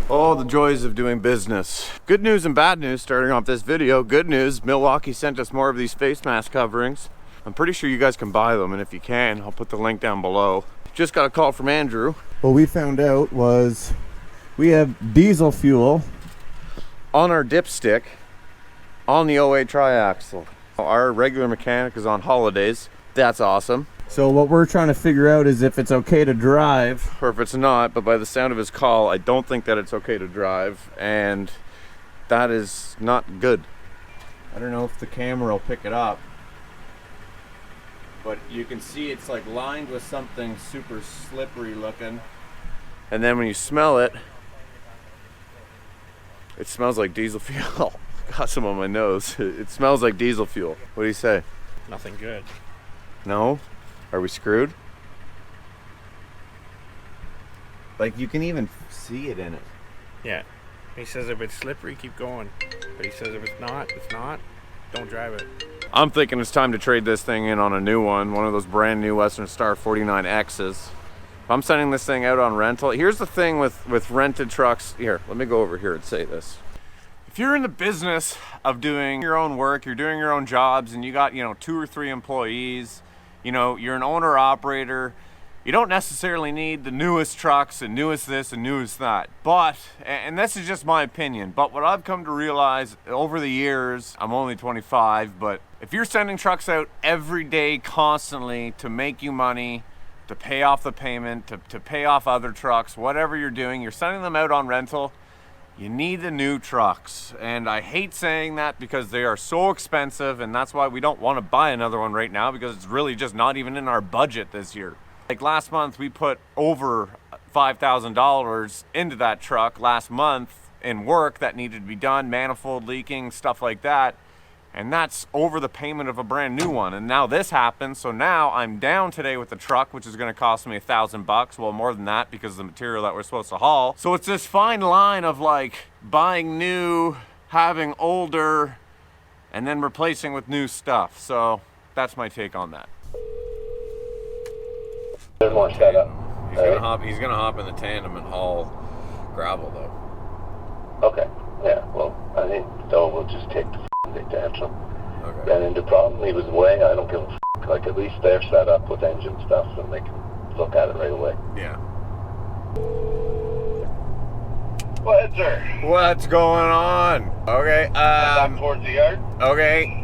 Oh, the joys of doing business. Good news and bad news starting off this video. Good news, Milwaukee sent us more of these face mask coverings. I'm pretty sure you guys can buy them, and if you can, I'll put the link down below. Just got a call from Andrew. What we found out was we have diesel fuel on our dipstick on the 08 triaxle. Our regular mechanic is on holidays. That's awesome. So what we're trying to figure out is if it's okay to drive or if it's not, but by the sound of his call, I don't think that it's okay to drive, and that is not good. I don't know if the camera will pick it up, but you can see it's like lined with something super slippery looking, and then when you smell it, it smells like diesel fuel. Got some on my nose. It smells like diesel fuel. What do you say? Nothing good. No? Are we screwed? Like, you can even see it in it. Yeah. He says if it's slippery, keep going. But he says if it's not, don't drive it. I'm thinking it's time to trade this thing in on a new one of those brand new Western Star 49Xs. If I'm sending this thing out on rental, here's the thing with rented trucks. Here, let me go over here and say this. If you're in the business of doing your own work, you're doing your own jobs, and you got, 2 or 3 employees, you're an owner operator, you don't necessarily need the newest trucks and newest this and newest that. But, and this is just my opinion, but what I've come to realize over the years, I'm only 25, but if you're sending trucks out every day constantly to make you money, to pay off the payment, to pay off other trucks, whatever you're doing, you're sending them out on rental, you need the new trucks. And I hate saying that because they are so expensive, and that's why we don't want to buy another one right now, because it's really just not even in our budget this year. Like last month, we put over $5,000 into that truck last month in work that needed to be done, manifold leaking, stuff like that. And that's over the payment of a brand new one. And now this happens, so now I'm down today with the truck, which is gonna cost me $1,000. Well, more than that because of the material that we're supposed to haul. So it's this fine line of like buying new, having older, and then replacing with new stuff. So that's my take on that. There's more setup. He's gonna hop in the tandem and haul gravel though. Okay, yeah, well, I think so we'll just take the big tantrum. Okay. And then the problem he was away, I don't give a like at least they're set up with engine stuff and they can look at it right away. Yeah. What is there? What's going on? Okay, Back towards the yard? okay,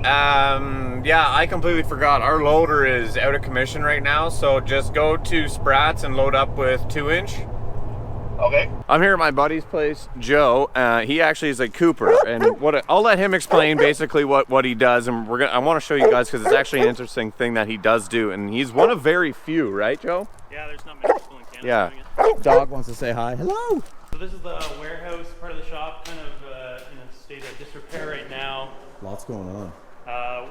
yeah, I completely forgot. Our loader is out of commission right now, so just go to Sprat's and load up with 2-inch. Okay. I'm here at my buddy's place, Joe. He actually is a Cooper, and I'll let him explain basically what he does, and I want to show you guys because it's actually an interesting thing that he does do, and he's one of very few, right, Joe? Yeah, there's not many people in Canada Yeah. doing it. Dog wants to say hi. Hello. So this is the warehouse part of the shop, kind of in a state of disrepair right now. Lots going on.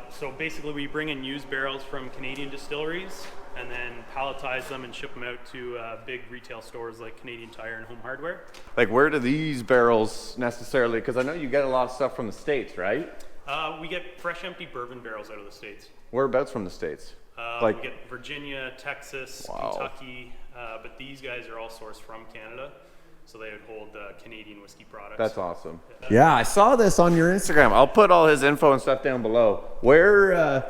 So basically we bring in used barrels from Canadian distilleries and then palletize them and ship them out to big retail stores like Canadian Tire and Home Hardware. Like, where do these barrels necessarily, because I know you get a lot of stuff from the States, right? We get fresh empty bourbon barrels out of the States. Whereabouts from the States? We get Virginia, Texas, Wow. Kentucky, but these guys are all sourced from Canada. So they would hold Canadian whiskey products. That's awesome. Yeah, I saw this on your Instagram. I'll put all his info and stuff down below. Where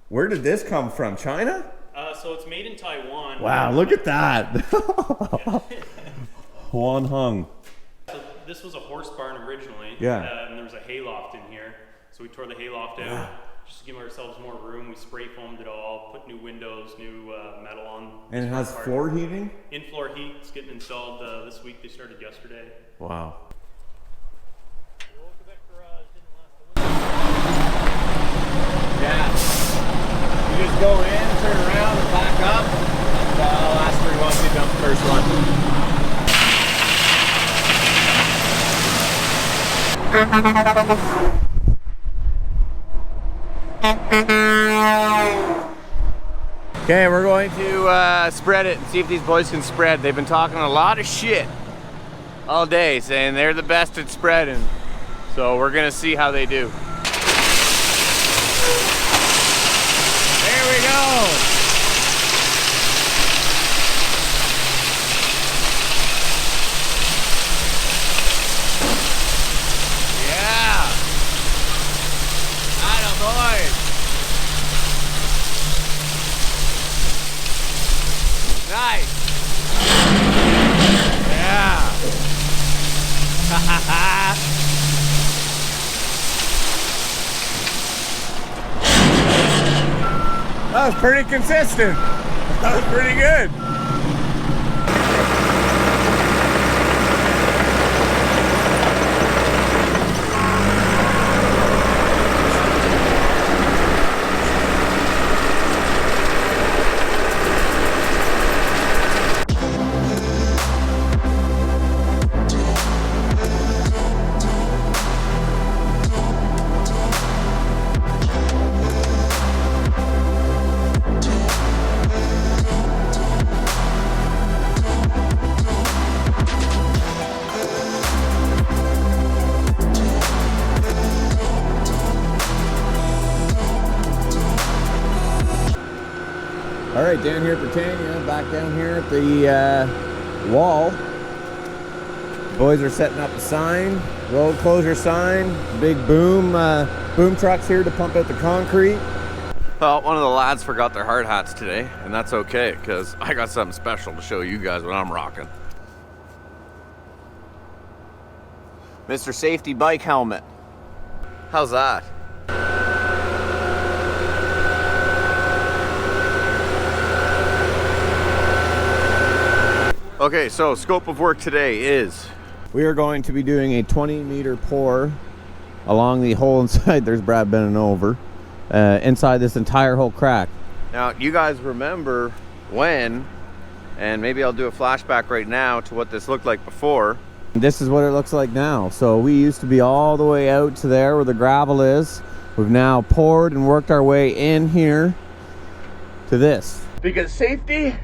did this come from? China? So it's made in Taiwan. Wow, look at that. Huan Hung. So this was a horse barn originally. Yeah. And there was a hayloft in here. So we tore the hayloft out just to give ourselves more room. We spray foamed it all, put new windows, new metal on. And it has floor heating? In-floor heat. It's getting installed this week. They started yesterday. Wow. Yeah. You just go in, turn around, and back up. Last 3 months, you dump the first one. Okay, we're going to spread it and see if these boys can spread. They've been talking a lot of shit all day, saying they're the best at spreading. So we're gonna see how they do. There we go. That was pretty consistent. That was pretty good. All right, down here at Britannia, back down here at the wall. Boys are setting up the sign, road closure sign, big boom trucks here to pump out the concrete. Well, one of the lads forgot their hard hats today, and that's okay, because I got something special to show you guys what I'm rocking. Mr. Safety Bike Helmet. How's that? Okay, so scope of work today is we are going to be doing a 20-meter pour along the hole inside. There's Brad bending over. Inside this entire whole crack. Now, you guys remember when, and maybe I'll do a flashback right now to what this looked like before. This is what it looks like now. So we used to be all the way out to there where the gravel is. We've now poured and worked our way in here to this. Because safety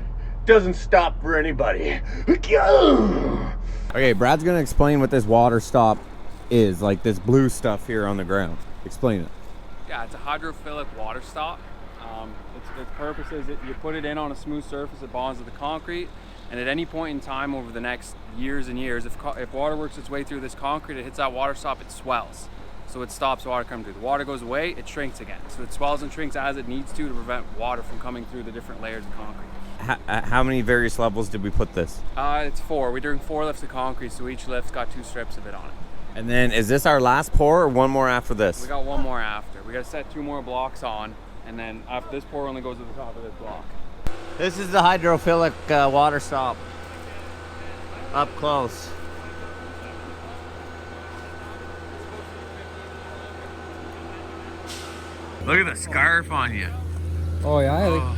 doesn't stop for anybody. Okay, Brad's gonna explain what this water stop is, like this blue stuff here on the ground. Explain it. Yeah, it's a hydrophilic water stop. Its purpose is that you put it in on a smooth surface that bonds with the concrete, and at any point in time over the next years and years, if water works its way through this concrete, it hits that water stop, it swells. So it stops water coming through. The water goes away, it shrinks again. So it swells and shrinks as it needs to prevent water from coming through the different layers of concrete. How many various levels did we put this? It's 4. We're doing 4 lifts of concrete, so each lift's got 2 strips of it on it. And then is this our last pour or one more after this? We got one more after. We got to set 2 more blocks on, and then after this pour only goes to the top of this block. This is the hydrophilic water stop. Up close. Look at the scarf on you. Oh yeah,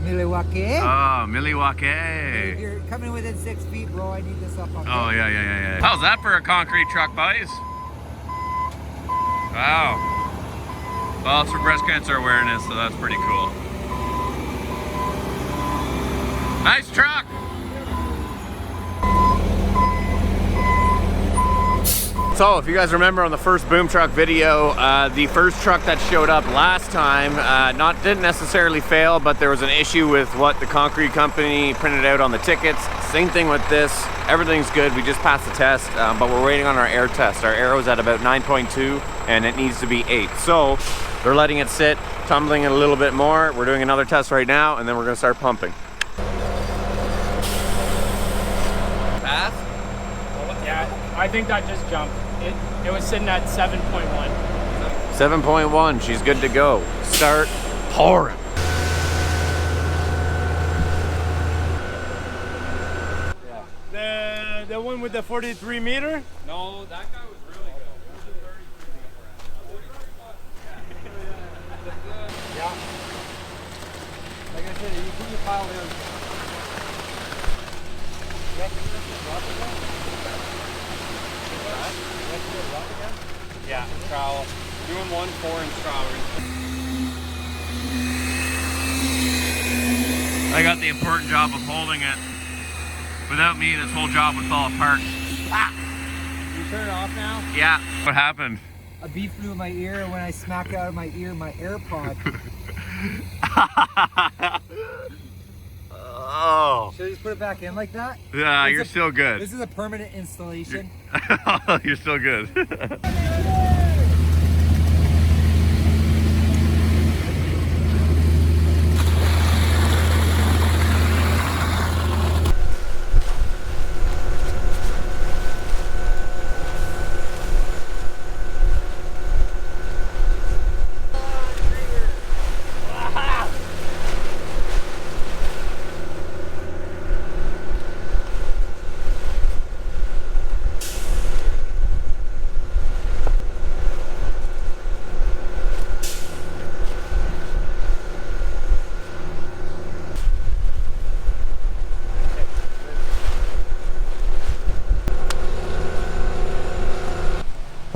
Milwaukee. Oh, Milwaukee. You're coming within 6 feet, bro. I need this up on. Oh, yeah. How's that for a concrete truck, boys? Wow. Well, it's for breast cancer awareness, so that's pretty cool. Nice truck. So, if you guys remember on the first boom truck video, the first truck that showed up last time didn't necessarily fail, but there was an issue with what the concrete company printed out on the tickets. Same thing with this. Everything's good. We just passed the test, but we're waiting on our air test. Our air was at about 9.2, and it needs to be 8. So they're letting it sit, tumbling it a little bit more. We're doing another test right now, and then we're going to start pumping. Pass? Well, yeah, I think that just jumped. It was sitting at 7.1. 7.1, she's good to go. Start pouring. Yeah. The one with the 43 meter? No, that guy was really good. Yeah. Like I said, you put your pile in. Yeah, trowel. Doing 1 4-inch troweling. I got the important job of holding it. Without me, this whole job would fall apart. Ah! You turn it off now? Yeah. What happened? A bee flew in my ear, and when I smacked out of my ear, my AirPod. Oh. Should I just put it back in like that? Yeah, you're still good. This is a permanent installation. You're still good.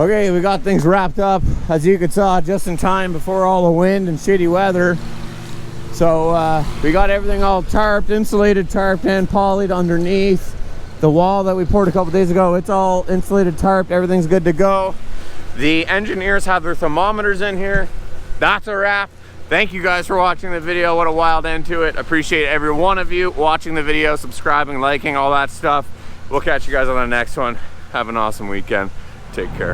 Okay, we got things wrapped up, as you could saw, just in time before all the wind and shitty weather. So we got everything all tarped, insulated, tarped, and polyed underneath. The wall that we poured a couple days ago, it's all insulated, tarped, everything's good to go. The engineers have their thermometers in here. That's a wrap. Thank you guys for watching the video. What a wild end to it. Appreciate every one of you watching the video, subscribing, liking, all that stuff. We'll catch you guys on the next one. Have an awesome weekend. Take care.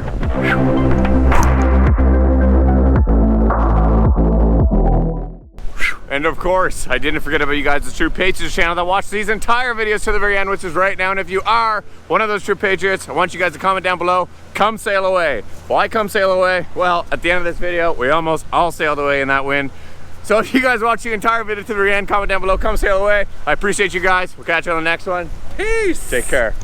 And of course, I didn't forget about you guys, the True Patriots channel that watch these entire videos to the very end, which is right now. And if you are one of those True Patriots, I want you guys to comment down below, come sail away. Why come sail away? Well, at the end of this video, we almost all sailed away in that wind. So if you guys watch the entire video to the very end, comment down below, come sail away. I appreciate you guys. We'll catch you on the next one. Peace. Take care.